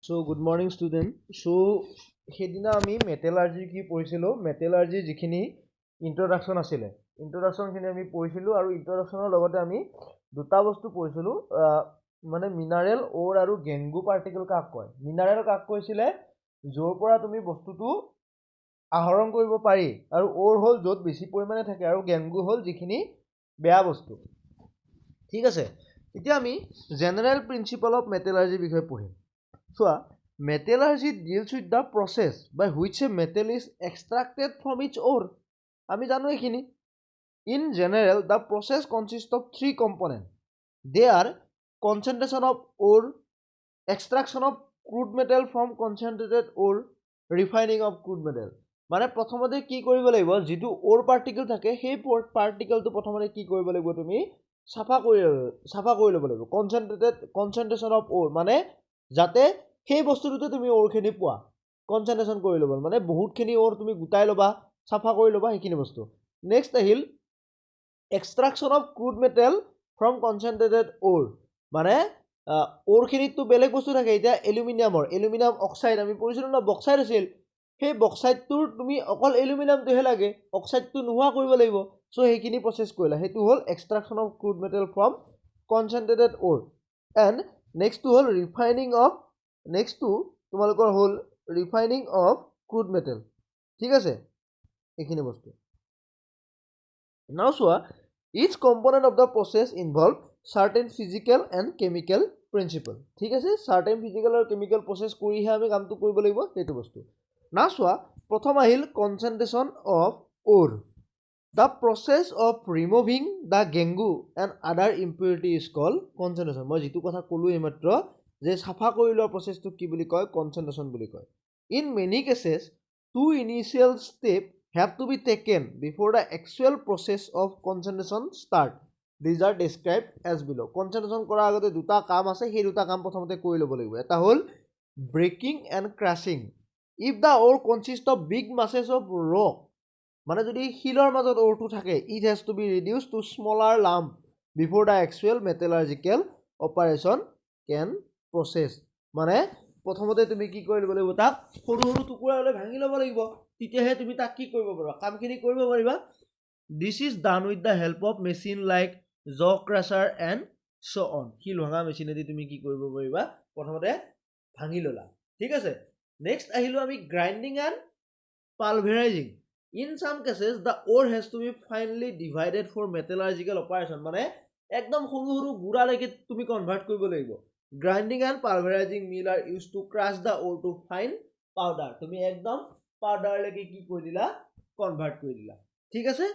So good morning student. So সেইদিনা আমি মেটেলাৰ্জি কি পঢ়িছিলোঁ মেটেলাৰ্জি যিখিনি ইন্ট্ৰডাকশ্যন আছিলে ইন্ট্ৰডাকশ্যনখিনি আমি পঢ়িছিলোঁ আৰু ইন্ট্ৰডাকশ্যনৰ লগতে আমি দুটা বস্তু পঢ়িছিলোঁ মানে মিনাৰেল অ'ৰ আৰু গেংগু পাৰ্টিকেল কাক কয় মিনাৰেল কাক কৈছিলে য'ৰ পৰা তুমি বস্তুটো আহৰণ কৰিব পাৰি আৰু অ'ৰ হ'ল য'ত বেছি পৰিমাণে থাকে আৰু গেংগু হ'ল যিখিনি বেয়া বস্তু ঠিক আছে এতিয়া আমি জেনেৰেল প্ৰিন্সিপল অফ মেটেলাৰ্জিৰ বিষয়ে পঢ়িম চোৱা metallurgy deals with the process by which a metal is extracted from its ore আমি জানো এইখিনি in general the process consists of three components they are concentration of ore extraction of crude metal from concentrated ore refining of crude metal মানে প্ৰথমতে কি কৰিব লাগিব যেটো ore particle থাকে সেই particle টো প্ৰথমতে কি কৰিব লাগিব তুমি সাফা কৰি ল'ব লাগিব concentration of ore মানে যাতে সেই বস্তুটোতে তুমি ওৰখিনি পোৱা কনসেন্ট্ৰেশন কৰি ল'ব মানে বহুতখিনি ওৰ তুমি গুটাই ল'বা সাফা কৰি ল'বা সেইখিনি বস্তু নেক্সট আহিল এক্সট্ৰাকশন of crude metal from concentrated ওৰ মানে ওৰখিনিতো বেলেগ বস্তু থাকে এতিয়া এলুমিনিয়াম অক্সাইড আমি পঢ়িছিলোঁ না বক্সাইড আছিল সেই বক্সাইডটোৰ তুমি অকল এলুমিনিয়ামটোহে লাগে অক্সাইডটো নোহোৱা কৰিব লাগিব সো সেইখিনি প্ৰসেস কৰিলা সেইটো হ'ল এক্সট্ৰাকশন of crude metal from concentrated ওৰ এণ্ড নেক্সটটো হ'ল নেক্সটটো তোমালোকৰ হ'ল ৰিফাইনিং অফ ক্ৰুড মেটেল ঠিক আছে এইখিনি বস্তু নাও চোৱা is component of the process involve certain physical and chemical principle ঠিক আছে চাৰ্টেন ফিজিকেল আৰু কেমিকেল প্ৰচেছ কৰিহে আমি কামটো কৰিব লাগিব সেইটো বস্তু নাও চোৱা প্ৰথম আহিল concentration of ore the process of removing the gangue and other impurity is cold কনচেন্ট্ৰেশ্যন মই যিটো কথা ক'লোঁ এইমাত্ৰ যে সাফা কৰি লোৱা প্ৰচেছটো কি বুলি কয় কনচেন্ট্ৰেশ্যন বুলি কয় in many cases two initial step have to be taken before the actual process of concentration start these are describe as below' concentration কৰাৰ আগতে দুটা কাম আছে সেই দুটা কাম প্ৰথমতে কৰি ল'ব লাগিব এটা হ'ল breaking and crushing if the ore consist of big masses of rock মানে যদি শিলৰ মাজত অ'ৰটো থাকে it has to be reduce to smaller lump before the actual metallurgical operation can process মানে প্ৰথমতে তুমি কি কৰি ল'ব লাগিব তাক সৰু সৰু টুকুৰা হ'লে ভাঙি ল'ব লাগিব তেতিয়াহে তুমি তাক কি কৰিব পাৰিবা কামখিনি কৰিব পাৰিবা this is done with the help of machine like জ ক্ৰাছাৰ এণ্ড ছ' অন শিল ভঙা মেচিনেদি তুমি কি কৰিব পাৰিবা প্ৰথমতে ভাঙি ল'লা ঠিক আছে নেক্সট আহিলোঁ আমি grinding and pulverising in some cases the ore has to be finely divided for metallurgical operation মানে একদম সৰু সৰু গুড়ালৈকে তুমি কনভাৰ্ট কৰিব লাগিব grinding and pulverising mill are use to crush the ore to fine powder তুমি একদম পাউডাৰলৈকে কি কৰি দিলা কনভাৰ্ট কৰি দিলা ঠিক আছে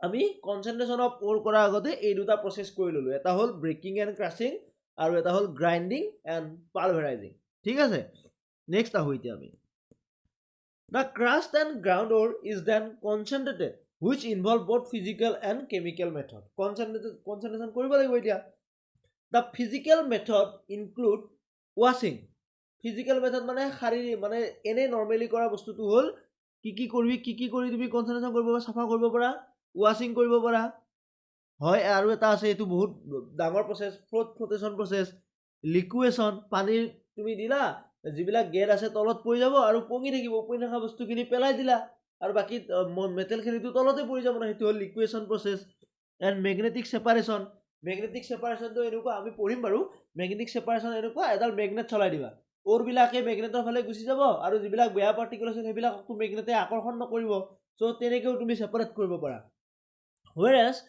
আমি কনচেন্ট্ৰেশ্যন অফ অ'ৰ কৰাৰ আগতে এই দুটা প্ৰচেছ কৰি ল'লোঁ এটা হ'ল ব্ৰেকিং এণ্ড ক্ৰাছিং আৰু এটা হ'ল গ্ৰাইণ্ডিং এণ্ড পালভাৰাইজিং ঠিক আছে নেক্সট আহোঁ এতিয়া আমি The crushed and ground ore is then concentrated, which involve both physical and chemical method. Concentration কৰিব লাগিব এতিয়া The physical method include washing. Physical method মানে শাৰীৰিক মানে এনে নৰ্মেলি কৰা বস্তুটো হ'ল কি কৰি তুমি কনচেন্ট্ৰেশ্যন কৰিব পাৰা চাফা কৰিব পাৰা ৱাশ্বিং কৰিব পাৰা হয় আৰু এটা আছে এইটো বহুত ডাঙৰ প্ৰচেছ ফ্লোটেশ্যন প্ৰচেছ লিকুৱেশ্যন পানীৰ তুমি দিলা যিবিলাক গেট আছে তলত পৰি যাব আৰু পঙি থাকিব পৰি থকা বস্তুখিনি পেলাই দিলা আৰু বাকী মেটেলখিনিতো তলতে পৰি যাব না সেইটো হ'ল লিকুৱেশ্যন প্ৰচেছ এণ্ড মেগনেটিক ছেপাৰেশ্যনটো এনেকুৱা আমি পঢ়িম বাৰু মেগনেটিক ছেপাৰেশ্যন এনেকুৱা এডাল মেগনেট চলাই দিবা অ'ৰবিলাকে মেগনেটৰ ফালে গুচি যাব আৰু যিবিলাক বেয়া পাৰ্টিকল আছে সেইবিলাকতো মেগনেটে আকৰ্ষণ নকৰিব চ' তেনেকৈও তুমি ছেপাৰেট কৰিব পাৰা whereas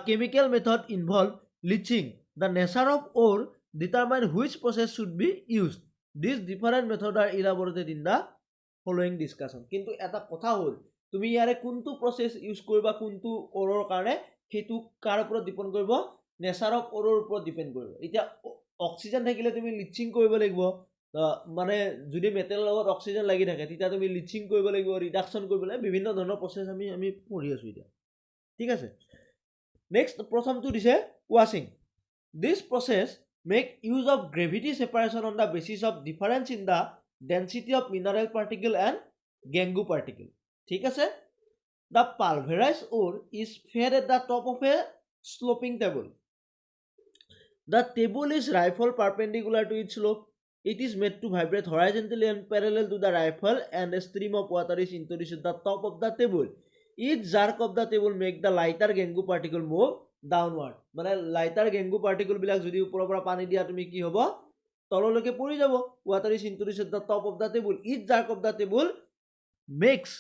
chemical method involve leaching the nature of ore determine which process should be used these different methods are elaborated in the following discussion কিন্তু এটা কথা হ'ল তুমি ইয়াৰে কোনটো প্ৰসেছ ইউজ কৰিবা কোনটো অৰৰ কাৰণে সেইটো কাৰ ওপৰত ডিপেন্ড কৰিব নেচাৰ অফ অৰৰ ওপৰত ডিপেন্ড কৰিব এতিয়া অক্সিজেন থাকিলে তুমি লিচিং কৰিব লাগিব মানে যদি মেটেলৰ লগত অক্সিজেন লাগি থাকে তেতিয়া তুমি লিচিং কৰিব লাগিব ৰিডাকশ্যন কৰিব লাগিব বিভিন্ন ধৰণৰ প্ৰসেছ আমি পঢ়ি আছোঁ এতিয়া ঠিক আছে নেক্সট প্ৰথমটো দিছে ৱাশ্বিং this process make use of gravity separation on the basis of difference in the density of mineral particle and gangue particle ঠিক আছে the pulverise ore is fed at the top of a sloping table the table is rifled perpendicular to its slope It is made to vibrate horizontally and parallel to the rifle, and a stream of water is introduced at the top of the table. Each jerk of the table make the lighter Gengu particle move downward. মানে lighter Gengu particle বিলাক যদি ওপৰৰ পৰা পানী দিয়া তুমি কি হ'ব তললৈকে পৰি যাব. Water is introduced at the top of the table. Each jerk of the table makes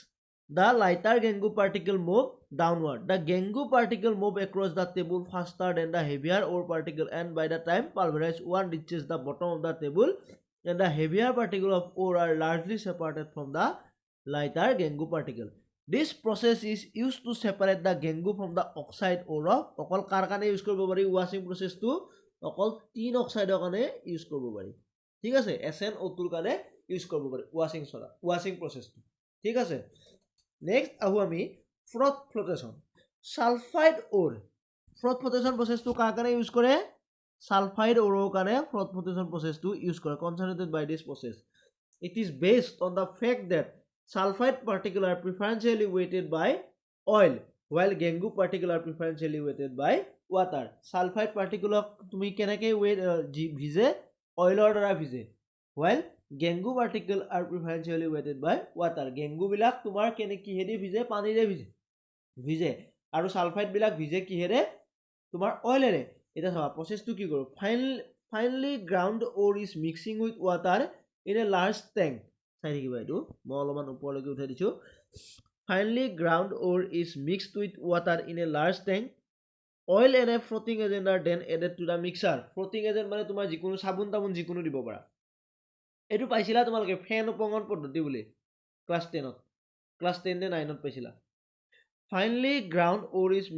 the lighter Gengu particle move downward. The Gengu particle move across the table faster than the heavier ore particle, and by the time pulverized one reaches the bottom of the table, and the heavier particle of ore are largely separated from the lighter Gengu particle. This process is used to separate the Gengu from the oxide ore of অকল কাৰ কাৰণে use কৰিব পাৰি ৱাশ্বিং প্ৰচেছটো অকল tin অক্সাইডৰ কাৰণে use কৰিব পাৰি ঠিক আছে SnO2 কাৰণে ইউজ কৰিব পাৰি ৱাশ্বিং প্ৰচেছটো ঠিক আছে নেক্সট আহো আমি ফ্ৰথ ফ্লোটেশন সালফাইড ওৰ ফ্ৰথ ফ্লোটেশন প্ৰসেসটো কাৰ কাৰণে ইউজ কৰে সালফাইড ওৰৰ কাৰণে ফ্ৰথ ফ্লোটেশন প্ৰসেসটো ইউজ কৰে concentrated by this process. It is based on the fact that sulfide particles are preferentially weighted by oil while Gengu particles are preferentially weighted by water. Sulfide particles তুমি কেনেকৈ weight ভিজে অইলৰ দ্বাৰা ভিজে while Gengu particles are preferentially weighted by water. Gengu বিলাক তোমাৰ কিহেদি ভিজে পানীৰে ভিজে আৰু সালফাইড বিলাক ভিজে কিহেৰে তোমাৰ অইলেৰে এটা চাবা প্ৰসেসটো কি কৰো finely ground ore is mixing with water in a large tank চাই থাকিবা এইটো মই অলপমান ওপৰলৈকে উঠাই দিছো finely ground ore is mixed with water in a large tank. Oil and a frothing agent are then added to the mixer. Frothing agent মানে তোমাৰ যিকোনো সাবুন তাবুন যিকোনো দিব পাৰা এইটো পাইছিলা তোমালোকে ফেন উপঙন পদ্ধতি বুলি ক্লাস 10 ক্লাস 10 নে 9 পাইছিলা finely ground ore is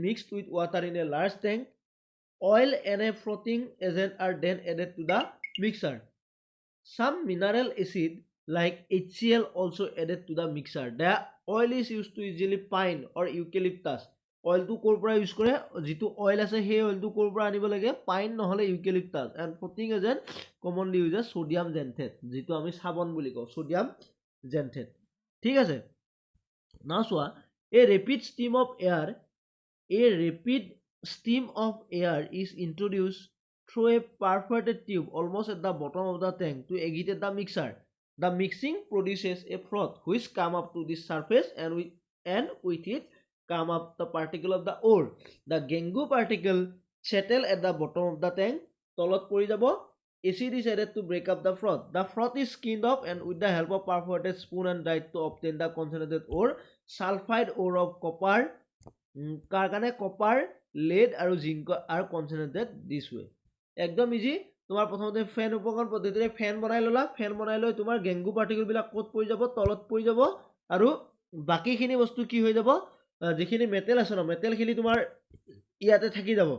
mixed with water in a large tank. Oil and a frothing agent are then added to the mixer. Some mineral acid like HCl also added to the mixer. The oil is used to usually pine or eucalyptus. Oil to কৰ পৰা use কৰে যেটো oil আছে সেই oil to কৰ পৰা আনিব লাগে pine নহলে eucalyptus, and frothing agent commonly uses sodium xanthate যেটো আমি সাবন বুলি কওঁ sodium xanthate ঠিক আছে now চোৱা a rapid stream of air is introduced through a perforated tube almost at the bottom of the tank to agitate the mixer. The mixing produces a froth which come up to this surface, and with it come up the particle of the ore. The Gengu particle settle at the bottom of the tank. তলত পৰি যাব. Acid is added to break up the froth. The froth is skinned off, and with the help of perforated spoon and dried to obtain the concentrated ore. Sulfide ore of copper, কাৰ কাৰণে copper, lead আৰু zinc are concentrated this way. একদম easy তোমাৰ প্ৰথমতে ফেন উপকৰণ পদ্ধতিৰে ফেন বনাই ললা ফেন বনাই লৈ তোমাৰ গেংগু পাৰ্টিকল বিলাক ক'ত পৰি যাব তলত পৰি যাব আৰু বাকিখিনি বস্তু কি হৈ যাব যিখিনি মেটেল আছে ন মেটেলখিনি তোমাৰ ইয়াতে থাকি যাব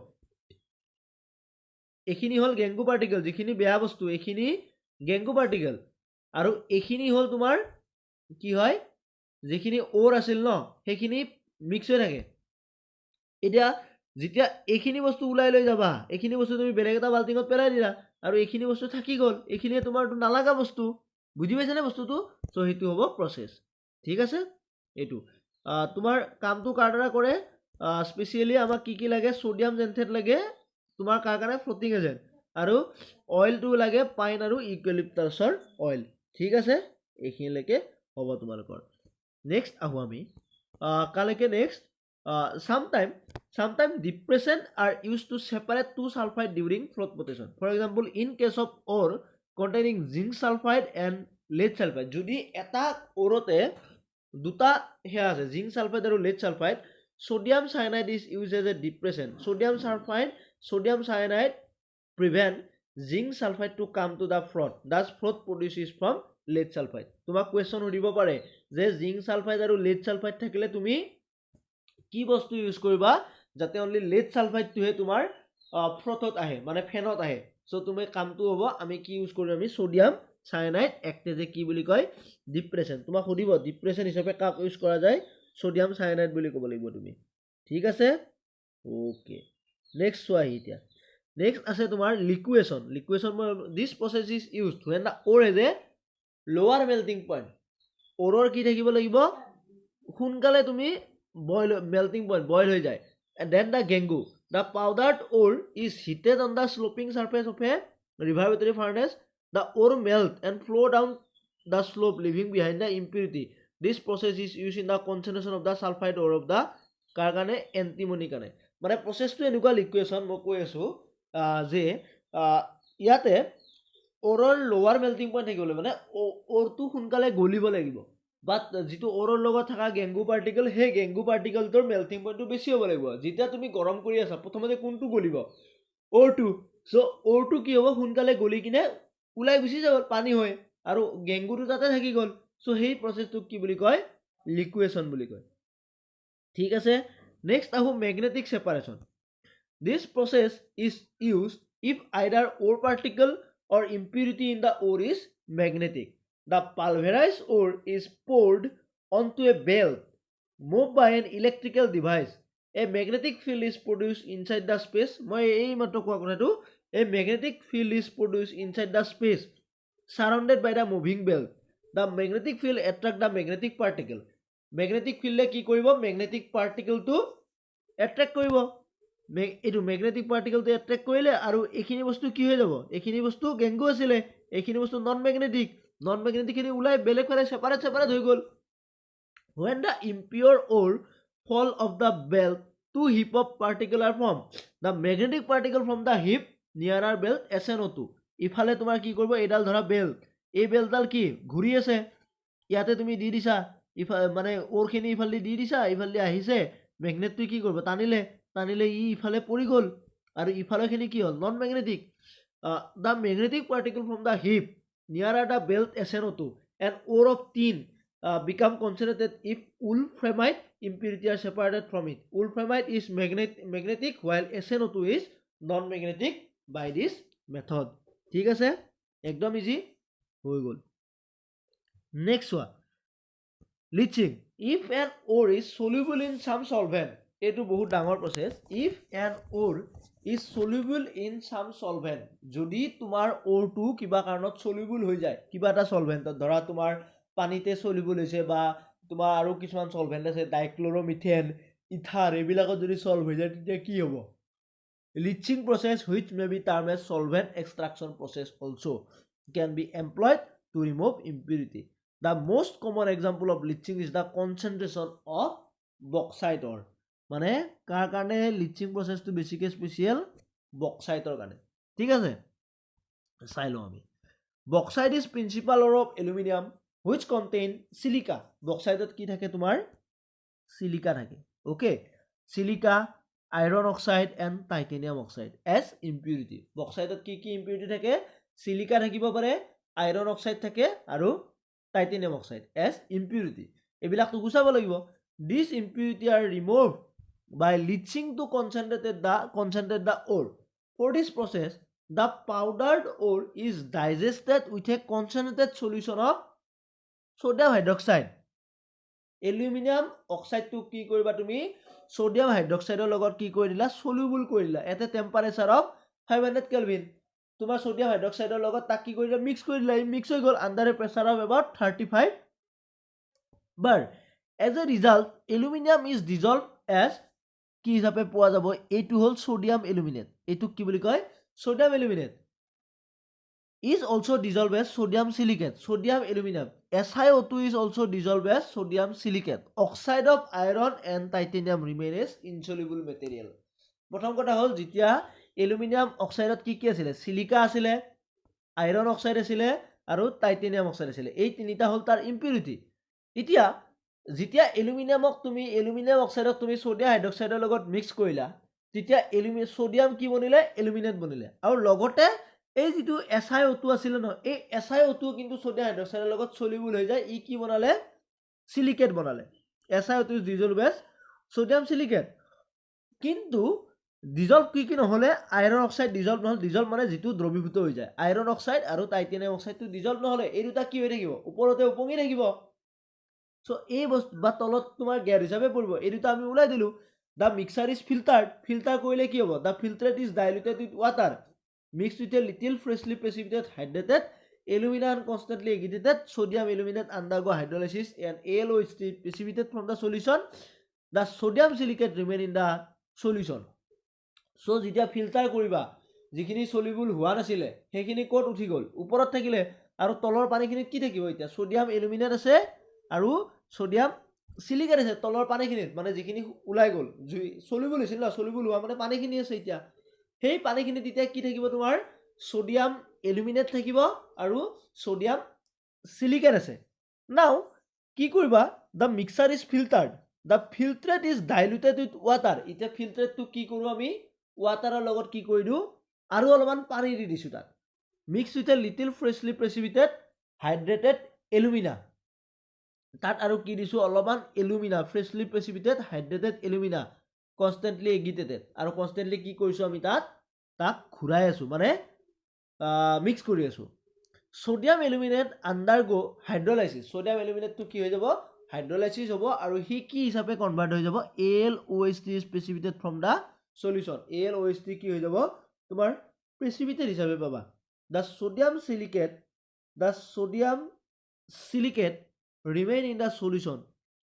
এখিনি হল গেংগু পাৰ্টিকল যিখিনি বেয়া বস্তু এখিনি গেংগু পাৰ্টিকল আৰু এখিনি হল তোমাৰ কি হয় যিখিনি ওৰ আছিল ন সেইখিনি মিক্স হৈ থাকে এতিয়া যেতিয়া এইখিনি বস্তু উলাই লৈ যাবা এইখিনি বস্তু তুমি বেলেগ এটা বাল্টিঙত পেলাই দিলা আৰু এইখিনি বস্তু থাকি গল এইখিনি তোমাৰটো নালাগা বস্তু বুজি পাইছানে বস্তুটো সো হেতু হ'ব প্ৰসেস ঠিক আছে এটো তোমাৰ কামটো কাৰদৰা কৰে স্পেশালি আমাক কি লাগে সোডিয়াম জেনথেট লাগে তোমাৰ কাৰ কাৰণে ফ্লোটিং এজেন্ট আৰু অইলটো লাগে পাইন আৰু ইউকেলিপ্টাছৰ অইল ঠিক আছে এইখিনিলৈকে হ'ব তোমালোকৰ নেক্সট আহো আমি কালৈকে next sometimes depressant are used to separate two sulfide during froth flotation. For example, in case of ore containing zinc sulfide and lead sulfide, যদি এটা ওৰতে দুটা হে আছে zinc sulfide আৰু lead sulfide, sodium cyanide is used as a depressant. Sodium cyanide prevent zinc sulfide to come to the froth. Thus froth produces from lead sulfide. তোমাক question সুধিব পাৰে যে zinc sulfide আৰু lead sulfide থাকিলে তুমি কি বস্তু ইউজ কৰিবা যাতে অনলি lead sulfide টোহে তোমাৰ ফ্ৰথত আহে মানে ফেনত আহে সো তুমি কামটো হ'ব আমি কি ইউজ কৰিম আমি সোডিয়াম সায়ানাইড একতে যে কি বুলি কয় ডিপ্ৰেছন তোমাক সুধিব ডিপ্ৰেছন হিচাপে কাক ইউজ কৰা যায় সোডিয়াম সায়ানাইড বুলি ক'ব লাগিব তুমি ঠিক আছে ওকে নেক্সট চোৱা এতিয়া নেক্সট আছে তোমাৰ liquation this process is used when the ore has a lower melting point ওৰৰ কি থাকিব লাগিব সোনকালে তুমি melting point boil হৈ যায় and then the Gengu the powdered ore is heated on the sloping surface of a reverberative furnace. the ore melt and flow down the slope, leaving behind the impurity. This process is used in the concentration of the sulfide ore of the কাৰ কাৰণে antimony কাৰণে মানে প্ৰচেছটো এনেকুৱা লিকুৱেশ্যন মই কৈ আছোঁ যে ইয়াতে অৰৰ লোৱাৰ মেল্টিং পইণ্ট থাকিব লাগিব মানে অৰটো সোনকালে গলিব লাগিব বাট যিটো অৰৰ লগত থকা গেংগু পাৰ্টিকল সেই গেংগু পাৰ্টিকলটোৰ মেল্টিং পইণ্টটো বেছি হ'ব লাগিব যেতিয়া তুমি গৰম কৰি আছা প্ৰথমতে কোনটো গলিব অৰটো চ' অৰটো কি হ'ব সোনকালে গলি কিনে ওলাই গুচি যাব পানী হৈ আৰু গেংগুটো তাতে থাকি গ'ল চ' সেই প্ৰচেছটোক কি বুলি কয় লিকুৱেশ্যন বুলি কয় ঠিক আছে নেক্সট আহোঁ magnetic separation this process is use if either ore particle or impurity in the ore is magnetic. The pulverized ore is poured onto a belt moved by an electrical device. A magnetic field is produced inside the space. A magnetic field is produced inside the space surrounded by the moving belt. The magnetic field attracts the magnetic particle. Magnetic field কি কৰিব magnetic particle to attract কৰিব এইটো magnetic পাৰ্টিকলটো attract কৰিলে আৰু এইখিনি বস্তু কি হৈ যাব এইখিনি বস্তু গেংগু আছিলে এইখিনি বস্তু নন মেগনেটিকখিনি ওলাই বেলেগ ফালে ছেপাৰেট হৈ গ'ল when the impure ore fall of the belt two heap of particle are formed the magnetic particle from the heap nearer belt SNO2 ইফালে তোমাৰ কি কৰিব এইডাল ধৰা বেল্ট এই বেল্টডাল কি ঘূৰি আছে ইয়াতে তুমি দি দিছা মানে ওৰখিনি ইফালে দি দিছা ইফালে আহিছে মেগনেটটো কি কৰিব টানিলে ই ইফালে পৰি গ'ল আৰু ইফালেখিনি কি হ'ল non magnetic the magnetic particle from the heap near the belt SNO2 and ore of tin become concentrated if wolframite impurity are separated from it. Wolframite is magnetic while SNO2 is non-magnetic by this method. ঠিক আছে একদম easy হৈ গ'ল next one lynching if an ore is soluble in some solvent এইটো বহুত ডাঙৰ process if an ore is soluble in some solvent যদি তোমাৰ অৰটো কিবা কাৰণত soluble হৈ যায় কিবা এটা সলভেণ্টত ধৰা তোমাৰ পানীতে soluble হৈছে বা তোমাৰ আৰু কিছুমান সলভেণ্ট আছে ডাইক্লৰোমিথেন ইথাৰ এইবিলাকত যদি সলভ হৈ যায় তেতিয়া কি হ'ব leaching process which may be termed as solvent extraction process also can be employed to remove impurity. The most common example of leaching is the concentration of bauxite ore. মানে কাৰ কাৰণে lynching প্ৰচেছটো বেছিকৈ special বক্সাইটৰ কাৰণে ঠিক আছে চাই লওঁ আমি bauxite is principal ore of aluminium which contain silica বক্সাইটত কি থাকে তোমাৰ চিলিকা থাকে okay silica iron oxide and titanium oxide as impurity বক্সাইটত কি কি ইম্পিউৰিটি থাকে চিলিকা থাকিব পাৰে আইৰণ অক্সাইড থাকে আৰু টাইটেনিয়াম অক্সাইড এজ ইম্পিউৰিটি এইবিলাকটো গুচাব লাগিব these impurity are remove by leaching to concentrate the ore. For this process, the powdered ore is digested with a concentrated solution of sodium hydroxide. Aluminum oxide to ki koriba tumi sodium hydroxide logot ki kori dila soluble kori dila at a temperature of 500 Kelvin. Tuma sodium hydroxide logot tak ki kori dila mix kori dila mix hoi gol under a pressure of about 35 bar. As a result, aluminum is dissolved as কি হিচাপে পোৱা যাব এইটো হ'ল sodium aluminate এইটো কি বুলি কয় sodium aluminate is also dissolved as sodium silicate sodium aluminum SiO2 is also dissolved as sodium silicate oxide of iron and titanium remain as insoluble material প্ৰথম কথা হ'ল যেতিয়া এলুমিনিয়াম অক্সাইডত কি কি আছিল সিলিকা আছিল আইৰণ অক্সাইড আছিল আৰু টাইটেনিয়াম অক্সাইড আছিল এই তিনিটা হ'ল তাৰ ইম্পিউৰিটি এতিয়া যেতিয়া এলুমিনিয়াম অক্সাইডক তুমি সোডিয়াম হাইড্ৰক্সাইডৰ লগত মিক্স কৰিলা তেতিয়া সোডিয়াম কি বনিলে এলুমিনেট বনিলে আৰু লগতে এই যিটো SiO2 আছিল ন এই SiO2 কিন্তু সোডিয়াম হাইড্ৰক্সাইডৰ লগত সলিবল হৈ যায় ই কি বনালে সিলিকেট বনালে SiO2 is dissolved as sodium silicate কিন্তু ডিজলভ কি নহলে আইৰণ অক্সাইড ডিজলভ মানে যিটো দ্ৰৱীভূত হৈ যায় আইৰণ অক্সাইড আৰু টাইটেনিয়াম অক্সাইডটো ডিজলভ নহলে এই দুটা কি হৈ থাকিব ওপৰতে উপঙি থাকিব সো এই বস্তু বা তলত তোমাৰ গ্যাস হিচাপে পৰিব এই দুটা আমি উলাই দিলো the mixture is filter কৰিলে কি হ'ব the filtrate is diluted with water mixed with a little freshly precipitated hydrated alumina and constantly agitated sodium aluminate undergo hydrolysis and ALO is precipitated from the solution the sodium silicate remain in the solution so যেতিয়া filter কৰিবা যিখিনি soluble হোৱা নাছিলে সেইখিনি ক'ত উঠি গ'ল ওপৰত থাকিলে আৰু তলৰ পানীখিনিত কি থাকিব এতিয়া সোডিয়াম এলুমিনেট আছে আৰু সোডিয়াম সিলিকেট আছে তলৰ পানীখিনিত মানে যিখিনি ওলাই গ'ল সলিবল হৈছিল ন সলিবল হোৱা মানে পানীখিনি আছে এতিয়া সেই পানীখিনিত এতিয়া কি থাকিব তোমাৰ সোডিয়াম এলুমিনেট থাকিব আৰু সোডিয়াম সিলিকেট আছে নাও কি কৰিবা the mixture is filtered the filtrate is diluted with water এতিয়া ফিল্টাৰেটটো কি কৰোঁ আমি ৱাটাৰৰ লগত কি কৰি দিওঁ আৰু অলপমান পানী দি দিছোঁ তাত mix with a little freshly precipitated hydrated alumina তাত আৰু কি দিছোঁ অলপমান এলুমিনা ফ্ৰেছলি প্ৰেচিপিটেড হাইড্ৰেটেড এলুমিনা কনষ্টেণ্টলি এগিটেটেড আৰু কনষ্টেণ্টলি কি কৰিছোঁ আমি তাক ঘূৰাই আছোঁ মানে মিক্স কৰি আছোঁ সোডিয়াম এলুমিনেট আণ্ডাৰগো হাইড্ৰলাইচিছ সোডিয়াম এলুমিনেটটো কি হৈ যাব হাইড্ৰলাইচিছ হ'ব আৰু সি কি হিচাপে কনভাৰ্ট হৈ যাব AlOH3 is precipitated from the solution AlOH3 কি হৈ যাব তোমাৰ প্ৰেচিপিটেড হিচাপে পাবা the sodium silicate remain in the solution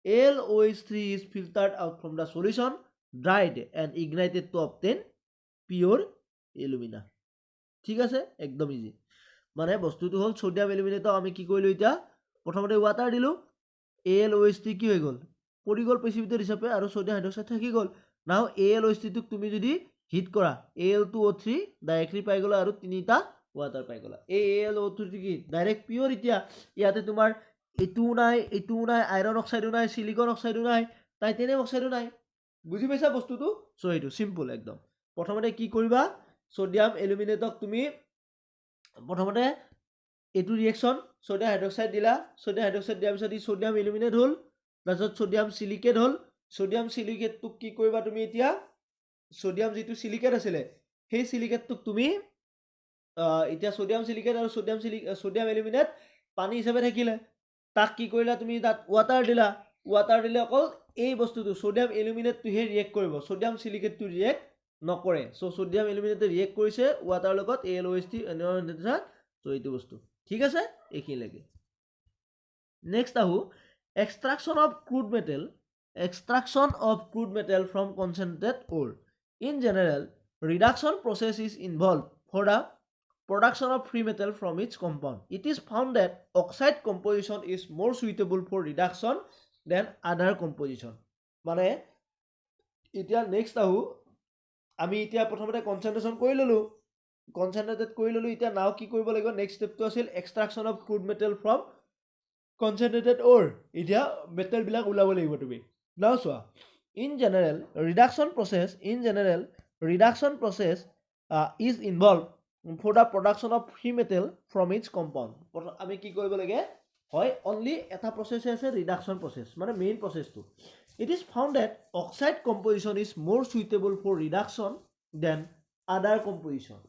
AlOH3 is filtered out from the solution dried and ignited to obtain pure alumina ঠিক আছে একদম ইজি মানে বস্তুটো হল সোডিয়াম এলুমিনেটক আমি কি কৰিলো এতিয়া প্ৰথমতে ওয়াটাৰ দিলো AlOH3 কি হৈ গল পৰি গল প্ৰেচিপিটেড হিচাপে আৰু সোডিয়াম হাইড্ৰক্সাইড থাকি গল নাও AlOH3 টোক তুমি যদি হিট কৰা Al2O3 ডাইৰেক্টলি পাই গলা আৰু তিনিটা ওয়াটাৰ পাই গলা AlO3 কি ডাইৰেক্ট পিওৰ এতিয়া ইয়াতে তোমাৰ এটুও নাই আইৰন অক্সাইডো নাই সিলিকন অক্সাইডো নাই টাইটেনিয়াম অক্সাইডো নাই বুজি পাইছা বস্তুটো সো এইটো সিম্পল একদম প্ৰথমতে কি কৰিবা সোডিয়াম এলুমিনেটক তুমি প্ৰথমতে এটু ৰিএকশন সোডিয়াম হাইড্ৰক্সাইড দিলা সোডিয়াম হাইড্ৰক্সাইড দিয়াৰ পিছত ই সোডিয়াম এলুমিনেট হল তাৰপিছত সোডিয়াম সিলিকেট হল সোডিয়াম সিলিকেটটোক কি কৰিবা তুমি এতিয়া সোডিয়াম যেটো সিলিকেট আছিল সেই সিলিকেটটোক তুমি এতিয়া সোডিয়াম সিলিকেট আৰু সোডিয়াম এলুমিনেট পানী হিচাপে থাকিলে তাক কি কৰিলা তুমি তাত ওয়াটাৰ দিলে অকল এই বস্তুটো সোডিয়াম এলুমিনেটটোহে ৰিয়েক্ট কৰিব সোডিয়াম সিলিকেটটো ৰিয়েক্ট নকৰে সো সোডিয়াম এলুমিনেটে ৰিয়েক্ট কৰিছে ওয়াটাৰ লগত AlOH3 সো এইটো বস্তু ঠিক আছে এইখিনি লাগে নেক্সট আহো extraction of crude metal from concentrated ore in general reduction process is involved for the production of free metal from its compound it is found that oxide composition is more suitable for reduction than other composition মানে এতিয়া next আহো আমি এতিয়া প্ৰথমতে কনসেন্ট্ৰেশন কৰি ললো এতিয়া নাও কি কৰিব লাগিব নেক্সট স্টেপটো আছিল extraction of crude metal from concentrated ore এতিয়া মেটেল বিলাক উলাব লাগিব তুমি নাও চোৱা in general reduction process is involved for the production of free metal from its compound আমি কি কৰিব লাগে হয় only এটা process আছে reduction process মানে main process টো it is found that oxide composition is more suitable for reduction than other composition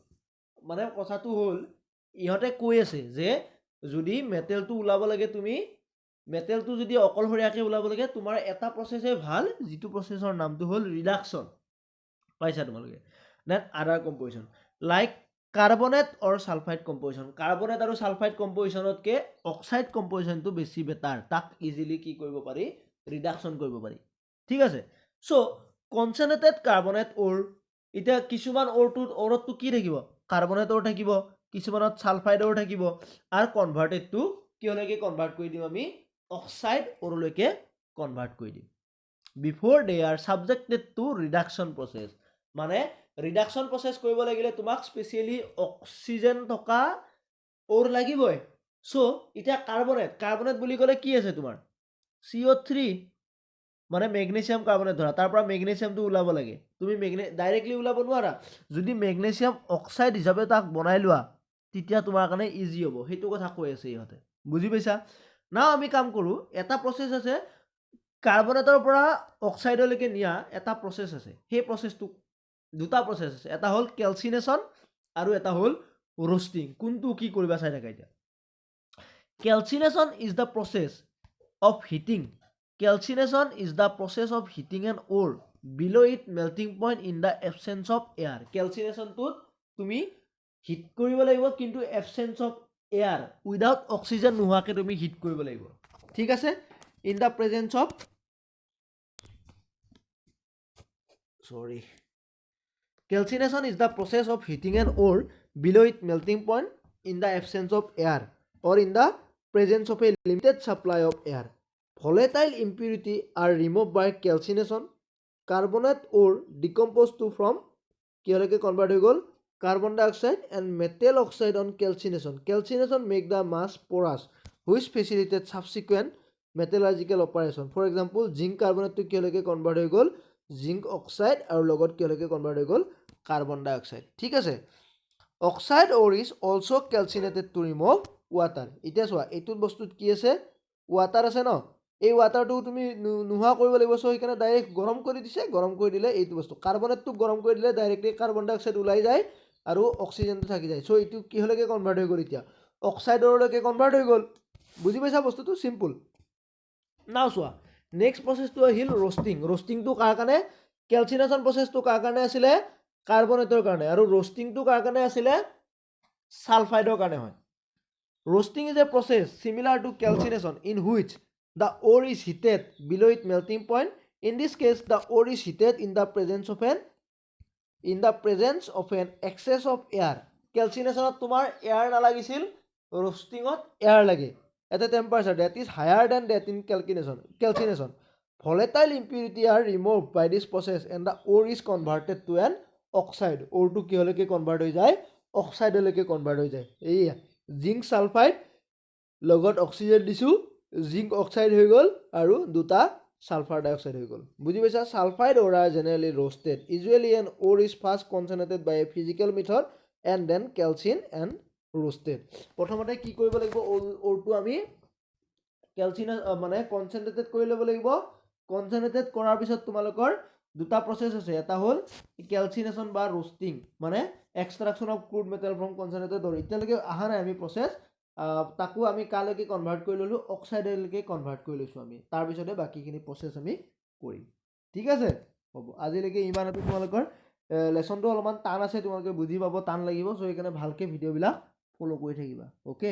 মানে কথাটো হল ইহতে কৈ আছে যে যদি মেটেলটো উলাব লাগে তুমি মেটেলটো যদি অকলহৰিয়াকে উলাব লাগে তোমাৰ এটা প্ৰসেসে ভাল যিটো প্ৰসেসৰ নামটো হল ৰিডাকশন পাইছা তোমালোকে দেন আদাৰ কম্পোজিশন লাইক কাৰ্বনেট অৰ সালফাইড কম্পোজিশন কাৰ্বনেট আৰু সালফাইড কম্পোজিশনতকে অক্সাইড কম্পোজিশনটো বেছি বেটাৰ তাক ইজিলি কি কৰিব পাৰি ৰিডাকশন কৰিব পাৰি ঠিক আছে সো কনসেন্ট্ৰেটেড কাৰ্বনেট অৰ এতিয়া কিছুমান অৰতটো কি থাকিব কাৰ্বনেট অৰ থাকিব কিছুমানত সালফাইড অৰ থাকিব আৰু কনভাৰ্টেডটো কিহলৈকে কনভাৰ্ট কৰি দিম আমি অক্সাইড অৰলৈকে কনভাৰ্ট কৰি দিম before they are subjected to reduction process মানে ৰিডাকশন প্ৰসেস কৰিব লাগিলে তোমাক স্পেশালি অক্সিজেন থকা অৰ লাগিবই সো এতিয়া কাৰ্বনেট বুলি ক'লে কি আছে তোমাৰ CO3 মানে মেগনেসিয়াম কাৰ্বনেট ধৰা তাৰ পৰা মেগনেসিয়ামটো উলাব লাগে তুমি ডাইৰেক্টলি উলাব নোৱাৰা যদি মেগনেসিয়াম অক্সাইড হিচাপে তাক বনাই লোৱা তেতিয়া তোমাৰ কাৰণে ইজি হ'ব হেতু কথা কৈ আছে ইহতে বুজি পাইছা নাও আমি কাম কৰো এটা প্ৰসেস আছে কাৰ্বনেটৰ পৰা অক্সাইডলৈকে নিয়া এটা প্ৰসেস আছে সেই প্ৰসেসটো দুটা প্ৰসেস আছে এটা হল কেলচিনেশন আৰু এটা হল ৰোস্টিং কোনটো কি কৰিবা চাই থাকা এতিয়া calcination is the process of heating an ore below its melting point in the absence of air কেলচিনেশনটো তুমি হিট কৰিব লাগিব কিন্তু absence of air without oxygen নোহোৱাকে তুমি হিট কৰিব লাগিব ঠিক আছে in the presence of Calcination is the process of heating an ore below its melting point in the absence of air or in the presence of a limited supply of air. Volatile impurity are removed by calcination. Carbonate ore decomposed to from কিহলৈকে convert হৈ গ'ল carbon dioxide and metal oxide on calcination. Calcination make the mass porous which facilitates subsequent metallurgical operation. For example, zinc carbonate to কিহলৈকে convert হৈ গ'ল zinc oxide আৰু লগত কিহলৈকে convert হৈ গ'ল carbon dioxide. ঠিক আছে oxide ore is also calcinated to remove water. এতিয়া চোৱা এইটোত বস্তুত কি আছে water আছে ন এই waterটো তুমি নোহোৱা কৰিব লাগিব সো সেইকাৰণে ডাইৰেক্ট গৰম কৰি দিছে গৰম কৰি দিলে এইটো বস্তু কাৰ্বনেটটো গৰম কৰি দিলে ডাইৰেক্টলি কাৰ্বন ডাই অক্সাইড ওলাই যায় আৰু অক্সিজেনটো থাকি যায় সো এইটো কি হলৈকে কনভাৰ্ট হৈ গ'ল এতিয়া অক্সাইডৰলৈকে কনভাৰ্ট হৈ গ'ল বুজি পাইছা বস্তুটো সিম্পল নাও চোৱা নেক্সট প্ৰসেসটো আহিল ৰোস্টিংটো কাৰ কাৰণে ক্যালচিনেশন প্ৰসেসটো কাৰ কাৰণে আছিলে কাৰ্বনেটৰ কাৰণে আৰু ৰোস্টিংটো কাৰ কাৰণে আছিলে সালফাইডৰ কাৰণে হয় roasting is a process similar to calcination in which the ore is heated below its melting point. In this case, the ore is heated in the presence of an excess of air. Calcination of tumar air nalagisil, roasting of air lage. At a temperature that is higher than that in calcination. Volatile impurity are removed by this process and the ore is converted to an oxide. Ore to kiholeke convert hoi jay, oxide leke convert hoi jay. Zinc sulfide লগত oxygen দিছো zinc oxide হৈ গ'ল আৰু দুটা sulphur dioxide হৈ গ'ল বুজি পাইছা sulphide ore are generally roasted usually an ore is first concentrated by a physical method and then calcined and roasted প্ৰথমতে কি কৰিব লাগিব ওৰটো আমি ক্যালচিন মানে কনসেন্ট্ৰেটেড কৰি ল'ব লাগিব কনসেন্ট্ৰেটেড কৰাৰ পিছত তোমালোকৰ দুটা প্ৰসেস আছে এটা হ'ল ক্যালচিনেশন বা roasting মানে extraction of crude metal from concentrated ore এতিয়ালৈকে আহা নাই আমি প্ৰসেস তাকো আমি কালৈকে কনভাৰ্ট কৰি ললো অক্সাইডলৈকে কনভাৰ্ট কৰি লৈছো আমি তাৰ পিছতে বাকিখিনি প্ৰসেস আমি কৰিম ঠিক আছে হ'ব আজিলৈকে ইমানতে তোমালোকৰ লেসনটো অলপমান টান আছে তোমালোকে বুজি পাব টান লাগিব সো এইকাৰণে ভালকে ভিডিওবিলাক ফলো কৰি থাকিবা ওকে